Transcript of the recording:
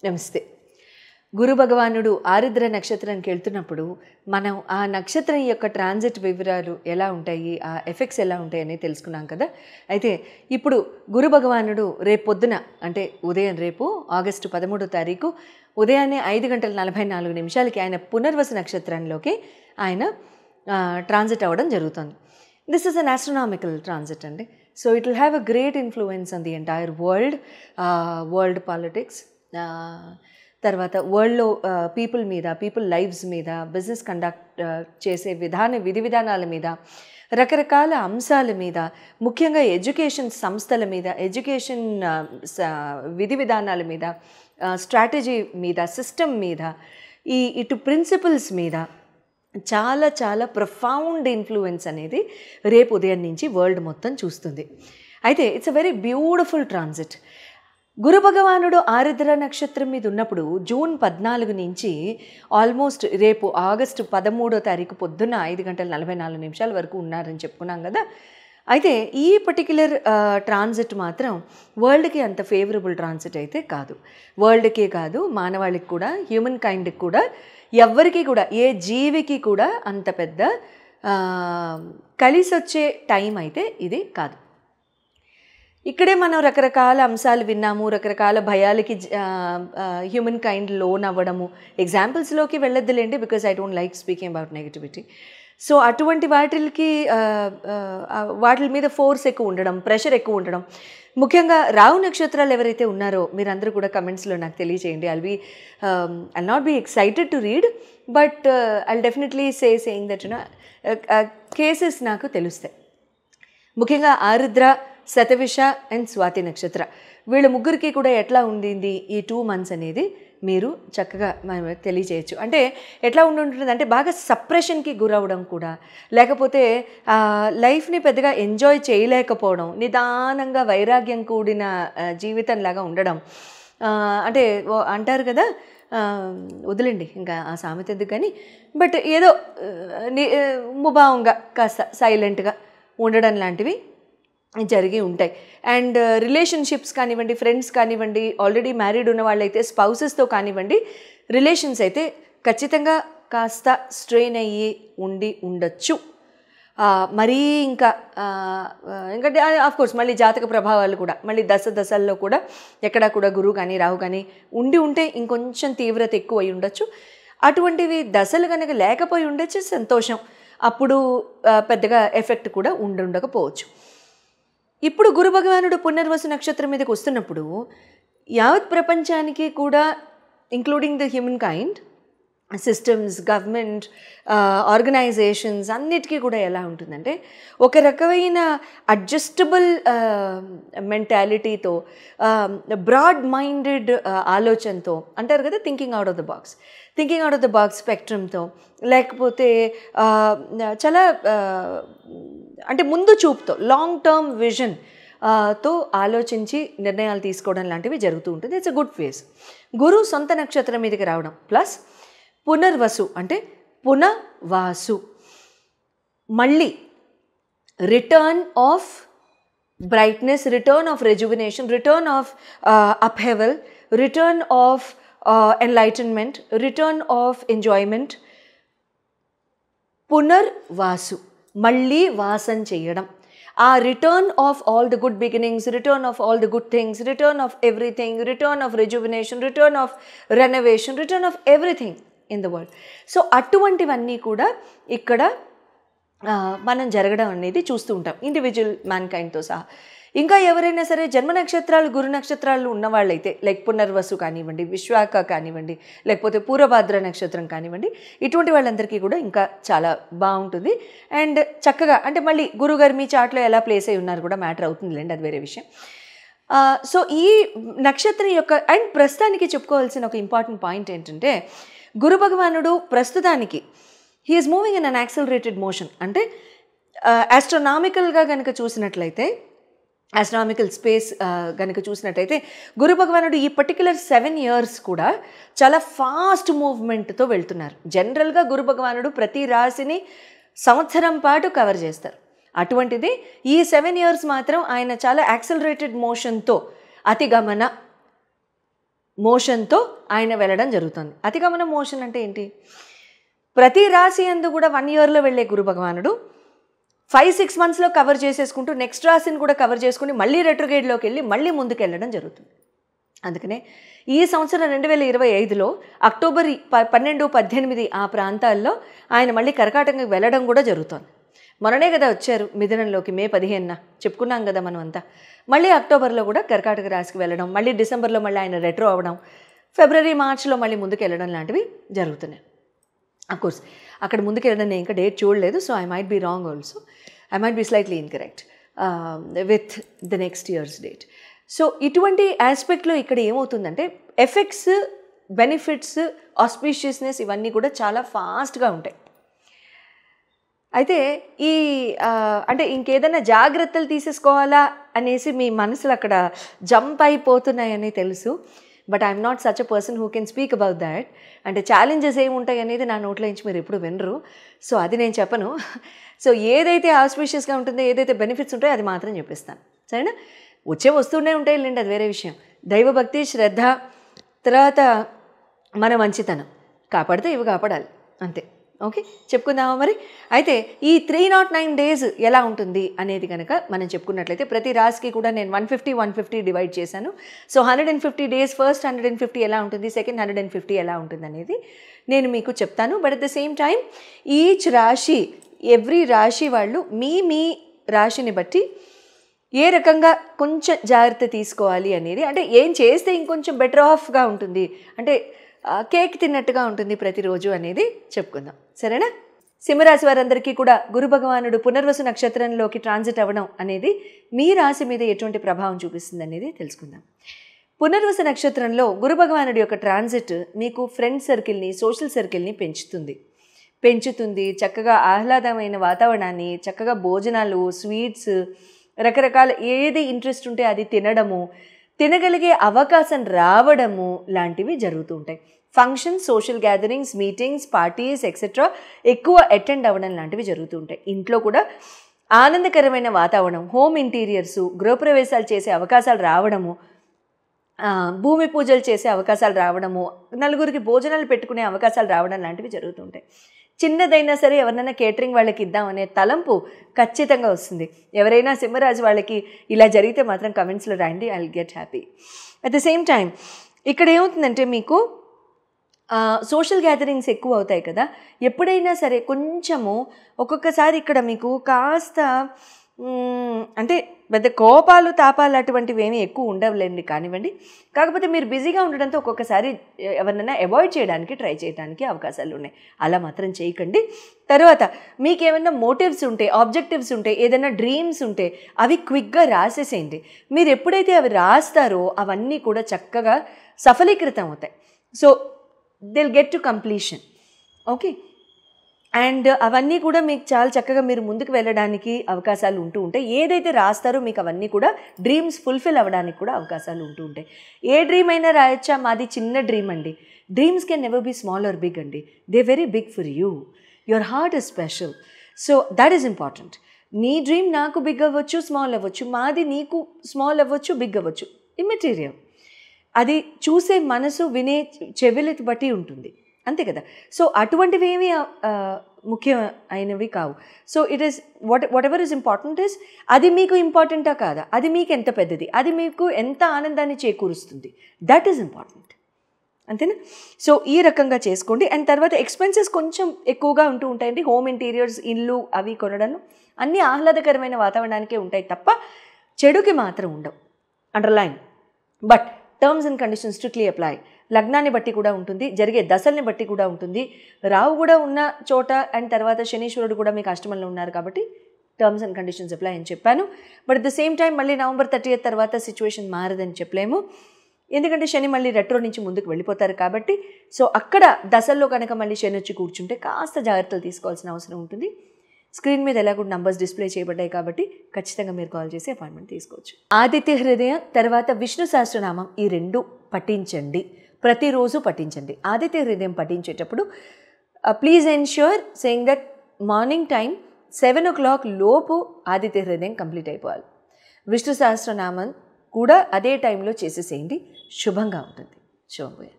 నమస్తే. గురు భగవానుడు ఆరుద్ర నక్షత్రానికి వెళ్తున్నప్పుడు మనం ఆ నక్షత్రం యొక్క ట్రాన్సిట్ వివరాలు ఎలా ఉంటాయి, ఆ ఎఫెక్ట్స్ ఎలా ఉంటాయి అనేది తెలుసుకున్నాం కదా. అయితే ఇప్పుడు గురు భగవానుడు రేపు పొద్దున అంటే ఉదయం రేపు ఆగస్టు 13వ తారీఖు ఉదయాన్నే 5:44 ఆయన పునర్వసు నక్షత్రంలోకి ఆయన ట్రాన్సిట్ అవ్వడం జరుగుతుంది. This is an astronomical transit అండి. So it will have a great influence on the entire world politics, తర్వాత వరల్డ్లో పీపుల్ మీద, పీపుల్ లైఫ్స్ మీద, బిజినెస్ కండక్ట్ చేసే విధి విధానాల మీద, రకరకాల అంశాల మీద, ముఖ్యంగా ఎడ్యుకేషన్ సంస్థల మీద, ఎడ్యుకేషన్ విధి విధానాల మీద, స్ట్రాటజీ మీద, సిస్టమ్ మీద, ఇటు ప్రిన్సిపల్స్ మీద చాలా చాలా ప్రొఫౌండ్ ఇన్ఫ్లుయెన్స్ అనేది రేపు ఉదయం నుంచి వరల్డ్ మొత్తం చూస్తుంది. అయితే it's a very beautiful transit. గురు భగవానుడు ఆరుద్ర నక్షత్రం మీద ఉన్నప్పుడు జూన్ 14 నుంచి ఆల్మోస్ట్ రేపు ఆగస్టు 13వ తారీఖు పొద్దున్న 5:44 వరకు ఉన్నారని చెప్పుకున్నాం కదా. అయితే ఈ పర్టిక్యులర్ ట్రాన్సిట్ మాత్రం వరల్డ్కి అంత ఫేవరబుల్ ట్రాన్సిట్ అయితే కాదు. వరల్డ్కే కాదు, మానవాళికి కూడా, హ్యూమన్ కైండ్కి కూడా, ఎవ్వరికి కూడా, ఏ జీవికి కూడా అంత పెద్ద కలిసి వచ్చే టైం అయితే ఇది కాదు. ఇక్కడే మనం రకరకాల అంశాలు విన్నాము, రకరకాల భయాలకి హ్యూమన్ కైండ్ లోన్ అవ్వడము. ఎగ్జాంపుల్స్లోకి వెళ్ళొద్దులేండి, because I don't like speaking about negativity. So అటువంటి వాటి మీద ఫోర్స్ ఎక్కువ ఉండడం, ప్రెషర్ ఎక్కువ ఉండడం. ముఖ్యంగా రాహు నక్షత్రాలు ఎవరైతే ఉన్నారో మీరందరూ కూడా కమెంట్స్లో నాకు తెలియచేయండి. I'll not be excited to read, but I'll definitely saying that cases నాకు తెలుస్తాయి. ముఖ్యంగా ఆరుద్ర, శతవిష అండ్ స్వాతి నక్షత్ర వీళ్ళ ముగ్గురికి కూడా ఎట్లా ఉండింది ఈ 2 months అనేది మీరు చక్కగా తెలియచేయచ్చు. అంటే ఎట్లా ఉంటుంటుంది అంటే బాగా సప్రెషన్కి గురవడం కూడా, లేకపోతే లైఫ్ని పెద్దగా ఎంజాయ్ చేయలేకపోవడం, నిదానంగా వైరాగ్యం కూడిన జీవితంలాగా ఉండడం. అంటే అంటారు కదా, వదిలేండి ఇంకా ఆ సామెత ఎందుకు కానీ, బట్ ఏదో ముభావంగా కాస్త సైలెంట్గా ఉండడం లాంటివి జరిగి ఉంటాయి. అండ్ రిలేషన్షిప్స్ కానివ్వండి, ఫ్రెండ్స్ కానివ్వండి, ఆల్రెడీ మ్యారీడ్ ఉన్న వాళ్ళైతే స్పౌసెస్తో కానివ్వండి, రిలేషన్స్ అయితే ఖచ్చితంగా కాస్త స్ట్రెయిన్ అయ్యి ఉండొచ్చు. మరీ ఇంకా ఎందుకంటే ఆఫ్కోర్స్ మళ్ళీ జాతక ప్రభావాలు కూడా, మళ్ళీ దశల్లో కూడా ఎక్కడా కూడా గురువు కానీ రాహు కానీ ఉంటే ఇంకొంచెం తీవ్రత ఎక్కువ అయి ఉండొచ్చు. అటువంటివి దశలు కనుక లేకపోయి ఉండొచ్చు, సంతోషం. అప్పుడు పెద్దగా ఎఫెక్ట్ కూడా ఉండకపోవచ్చు. ఇప్పుడు గురు భగవానుడు పునర్వసు నక్షత్రం మీదకి వస్తున్నప్పుడు యావత్ ప్రపంచానికి కూడా, including the humankind, systems, government, organisations అన్నిటికీ కూడా ఎలా ఉంటుందంటే ఒక రకమైన అడ్జస్టబుల్ మెంటాలిటీతో, బ్రాడ్ మైండెడ్ ఆలోచనతో, అంటారు కదా thinking out of the box స్పెక్ట్రమ్తో, లేకపోతే చాలా అంటే ముందు చూపుతో, లాంగ్ టర్మ్ విజన్ తో ఆలోచించి నిర్ణయాలు తీసుకోవడం లాంటివి జరుగుతూ ఉంటుంది. It's a good phase. గురు సొంత నక్షత్రం మీదకి రావడం ప్లస్ పునర్వసు అంటే పునవాసు, మళ్ళీ return of brightness, return of rejuvenation, return of upheaval, return of enlightenment, return of enjoyment. Punarvasu మళ్ళీ వాసం చేయడం, ఆ return of all the good beginnings, return of all the good things, return of everything, return of rejuvenation, return of renovation, return of everything in the world. So అటువంటివన్నీ కూడా ఇక్కడ మనం జరగడం అనేది చూస్తూ ఉంటాం, ఇండివిజువల్ మ్యాన్ కైండ్తో సహా. ఇంకా ఎవరైనా సరే జన్మ నక్షత్రాలు, గురు నక్షత్రాలు ఉన్నవాళ్ళైతే, లైక్ పునర్వసు కానివ్వండి, విశ్వాఖ కానివ్వండి, లేకపోతే పూర్వభాద్ర నక్షత్రం కానివ్వండి, ఇటువంటి వాళ్ళందరికీ కూడా ఇంకా చాలా బాగుంటుంది. అండ్ చక్కగా అంటే మళ్ళీ గురుగారు మీ చాట్లో ఎలా ప్లేస్ అయి ఉన్నారు కూడా మ్యాటర్ అవుతుందిలేండి, అది వేరే విషయం. సో ఈ నక్షత్రం యొక్క అండ్ ప్రస్తుతానికి చెప్పుకోవాల్సిన ఒక ఇంపార్టెంట్ పాయింట్ ఏంటంటే, గురు భగవానుడు ప్రస్తుతానికి he is moving in an accelerated motion. అంటే ఆస్ట్రోనామికల్గా కనుక చూసినట్లయితే, ఆస్ట్రానామికల్ స్పేస్ కనుక చూసినట్టయితే గురు భగవానుడు ఈ పర్టిక్యులర్ 7 years కూడా చాలా ఫాస్ట్ మూవ్మెంట్తో వెళ్తున్నారు. జనరల్గా గురు భగవానుడు ప్రతి రాశిని సంవత్సరం పాటు కవర్ చేస్తారు. అటువంటిది ఈ 7 years మాత్రం ఆయన చాలా యాక్సలరేటెడ్ మోషన్తో అతిగమన మోషన్తో ఆయన వెళ్ళడం జరుగుతుంది. అతిగమన మోషన్ అంటే ఏంటి? ప్రతి రాశి యందు కూడా 1 ఇయర్లో వెళ్ళే గురు భగవానుడు 5-6 మంత్స్లో కవర్ చేసేసుకుంటూ నెక్స్ట్ రాశిని కూడా కవర్ చేసుకుని మళ్ళీ రెట్రోగ్రేడ్లోకి వెళ్ళి మళ్ళీ ముందుకు వెళ్ళడం జరుగుతుంది. అందుకనే ఈ సంవత్సరం 2025లో అక్టోబర్ 12-18 ఆ ప్రాంతాల్లో ఆయన మళ్ళీ కర్కాటకంకి వెళ్ళడం కూడా జరుగుతుంది. మొన్ననే కదా వచ్చారు మిథునంలోకి, మే 15న చెప్పుకున్నాం కదా మనం అంతా. మళ్ళీ అక్టోబర్లో కూడా కర్కాటక రాశికి వెళ్ళడం, మళ్ళీ డిసెంబర్లో మళ్ళీ ఆయన రెట్రో అవ్వడం, ఫిబ్రవరి మార్చ్లో మళ్ళీ ముందుకు వెళ్ళడం లాంటివి జరుగుతున్నాయి. అఫ్కోర్స్ అక్కడ ముందుకు వెళ్ళడం నేను ఇంకా డేట్ చూడలేదు, so I might be wrong also, I might be slightly incorrect with the next year's date. So ఇటువంటి ఆస్పెక్ట్లో ఇక్కడ ఏమవుతుందంటే ఎఫెక్ట్స్, బెనిఫిట్స్, ఆస్పీషియస్నెస్ ఇవన్నీ కూడా చాలా ఫాస్ట్గా ఉంటాయి. అయితే ఈ అంటే ఇంకేదైనా జాగ్రత్తలు తీసేసుకోవాలా అనేసి మీ మనసులు అక్కడ జంప్ అయిపోతున్నాయని తెలుసు. But I'm not such a person who can speak about that. అంటే ఛాలెంజెస్ ఏముంటాయి అనేది నా నోట్లో నుంచి మీరు ఎప్పుడు వినరు, సో అది నేను చెప్పను. సో ఏదైతే ఆస్పీషియస్గా ఉంటుందో, ఏదైతే బెనిఫిట్స్ ఉంటాయో అది మాత్రం చెప్పిస్తాను, సరేనా? వస్తూనే ఉంటాయి లేండి, అది వేరే విషయం. దైవభక్తి, శ్రద్ధ, తర్వాత మన మంచితనం కాపాడితే ఇవి కాపాడాలి, అంతే. ఓకే, చెప్పుకుందామా మరి? అయితే ఈ 309 days ఎలా ఉంటుంది అనేది కనుక మనం చెప్పుకున్నట్లయితే ప్రతి రాశికి కూడా నేను 150 డివైడ్ చేశాను. సో 150 days, ఫస్ట్ 150 ఎలా ఉంటుంది, సెకండ్ 150 ఎలా ఉంటుంది అనేది నేను మీకు చెప్తాను. But at the same time each రాశి, ఎవ్రీ రాశి వాళ్ళు మీ రాశిని బట్టి ఏ రకంగా కొంచెం జాగ్రత్త తీసుకోవాలి అనేది, అంటే ఏం చేస్తే ఇంకొంచెం బెటర్ ఆఫ్గా ఉంటుంది, అంటే కేక్ తిన్నట్టుగా ఉంటుంది ప్రతిరోజు అనేది చెప్పుకుందాం, సరేనా? సింహరాశి వారందరికీ కూడా గురు భగవానుడు పునర్వసు నక్షత్రంలోకి ట్రాన్సిట్ అవ్వడం అనేది మీ రాశి మీద ఎటువంటి ప్రభావం చూపిస్తుంది అనేది తెలుసుకుందాం. పునర్వసు నక్షత్రంలో గురు భగవానుడి యొక్క ట్రాన్సిట్ మీకు ఫ్రెండ్ సర్కిల్ని, సోషల్ సర్కిల్ని పెంచుతుంది. చక్కగా ఆహ్లాదమైన వాతావరణాన్ని, చక్కగా భోజనాలు, స్వీట్స్, రకరకాల ఏది ఇంట్రెస్ట్ ఉంటే అది తినడము, తినగలిగే అవకాశం రావడము లాంటివి జరుగుతూ ఉంటాయి. Functions, social gatherings, meetings, parties etcetera ఎక్కువ అటెండ్ అవ్వడం లాంటివి జరుగుతూ ఉంటాయి. ఇంట్లో కూడా ఆనందకరమైన వాతావరణం, హోమ్ ఇంటీరియర్సు, గృహప్రవేశాలు చేసే అవకాశాలు రావడము, భూమి పూజలు చేసే అవకాశాలు రావడము, నలుగురికి భోజనాలు పెట్టుకునే అవకాశాలు రావడం లాంటివి జరుగుతుంటాయి. చిన్నదైనా సరే ఎవరినైనా కేటరింగ్ వాళ్ళకి ఇద్దామనే తలంపు ఖచ్చితంగా వస్తుంది. ఎవరైనా సింహరాజు వాళ్ళకి ఇలా జరిగితే మాత్రం కమెంట్స్లో రాయండి, I will get happy. At the same time ఇక్కడ ఏమవుతుందంటే మీకు సోషల్ గ్యాదరింగ్స్ ఎక్కువ అవుతాయి కదా, ఎప్పుడైనా సరే కొంచెము ఒక్కొక్కసారి ఇక్కడ మీకు కాస్త అంటే పెద్ద కోపాలు, తాపాలు అటువంటివి ఏమీ ఎక్కువ ఉండవులేండి కానివ్వండి. కాకపోతే మీరు బిజీగా ఉండడంతో ఒక్కొక్కసారి ఎవరినైనా అవాయిడ్ చేయడానికి ట్రై చేయడానికి అవకాశాలు ఉన్నాయి, అలా మాత్రం చేయకండి. తర్వాత మీకేమైనా మోటివ్స్ ఉంటే, ఆబ్జెక్టివ్స్ ఉంటే, ఏదైనా డ్రీమ్స్ ఉంటే అవి క్విక్గా రాసేసేయండి. మీరు ఎప్పుడైతే అవి రాస్తారో అవన్నీ కూడా చక్కగా సఫలీకృతం అవుతాయి. So they'll get to completion. Okay, and అవన్నీ కూడా మీకు చాలా చక్కగా మీరు ముందుకు వెళ్ళడానికి అవకాశాలు ఉంటూ ఉంటాయి. ఏదైతే రాస్తారో మీకు అవన్నీ కూడా డ్రీమ్స్ ఫుల్ఫిల్ అవ్వడానికి కూడా అవకాశాలు ఉంటూ ఉంటాయి. ఏ డ్రీమ్ అయినా రాయొచ్చా? మాది చిన్న డ్రీమ్ అండి. Dreams can never be small or big అండి, they very big for you. Your heart is special, so that is important. నీ డ్రీమ్ నాకు బిగ్ అవ్వచ్చు, స్మాల్ అవ్వచ్చు, మాది నీకు స్మాల్ అవ్వచ్చు, బిగ్ అవ్వచ్చు, ఇమ్మెటీరియల్. అది చూసే మనసు, వినే చెవులకి బట్టి ఉంటుంది, అంతే కదా. సో అటువంటివి ఏమీ ముఖ్యమైనవి కావు. So it is what ever is important is అది మీకు ఇంపార్టెంటా కాదా, అది మీకు ఎంత పెద్దది, అది మీకు ఎంత ఆనందాన్ని చేకూరుస్తుంది, దట్ ఈజ్ ఇంపార్టెంట్, అంతేనా. సో ఈ రకంగా చేసుకోండి. అండ్ తర్వాత ఎక్స్పెన్సెస్ కొంచెం ఎక్కువగా ఉంటూ ఉంటాయండి. హోమ్ ఇంటీరియర్స్, ఇల్లు అవి కొనడంలో అన్నీ ఆహ్లాదకరమైన వాతావరణానికే ఉంటాయి తప్ప చెడుకి మాత్రం ఉండవు, underline. But terms and conditions strictly apply. లగ్నాన్ని బట్టి కూడా ఉంటుంది, జరిగే దశల్ని బట్టి కూడా ఉంటుంది. రావు కూడా ఉన్న చోట అండ్ తర్వాత శనీశ్వరుడు కూడా మీకు అష్టమంలో ఉన్నారు కాబట్టి టర్మ్స్ అండ్ కండిషన్స్ అప్లై అని చెప్పాను. But at the same time మళ్ళీ November 30th తర్వాత సిచ్యువేషన్ మారదని చెప్పలేము, ఎందుకంటే శని మళ్ళీ రెట్రో నుంచి ముందుకు వెళ్ళిపోతారు కాబట్టి. సో అక్కడ దశల్లో కనుక మళ్ళీ శని వచ్చి కూర్చుంటే కాస్త జాగ్రత్తలు తీసుకోవాల్సిన అవసరం ఉంటుంది. స్క్రీన్ మీద ఎలా కూడా నంబర్స్ డిస్ప్లే చేయబడ్డాయి కాబట్టి ఖచ్చితంగా మీరు కాల్ చేసి అపాయింట్మెంట్ తీసుకోవచ్చు. ఆదిత్య హృదయం తర్వాత విష్ణు సహస్రనామం ఈ రెండు పఠించండి, ప్రతిరోజు పఠించండి. ఆదిత్య హృదయం పఠించేటప్పుడు please ensure saying that morning time 7 o'clock లోపు ఆదిత్య హృదయం కంప్లీట్ అయిపోవాలి. విష్ణు సహస్రనామం కూడా అదే టైంలో చేసేసేయండి, శుభంగా ఉంటుంది. శుభం.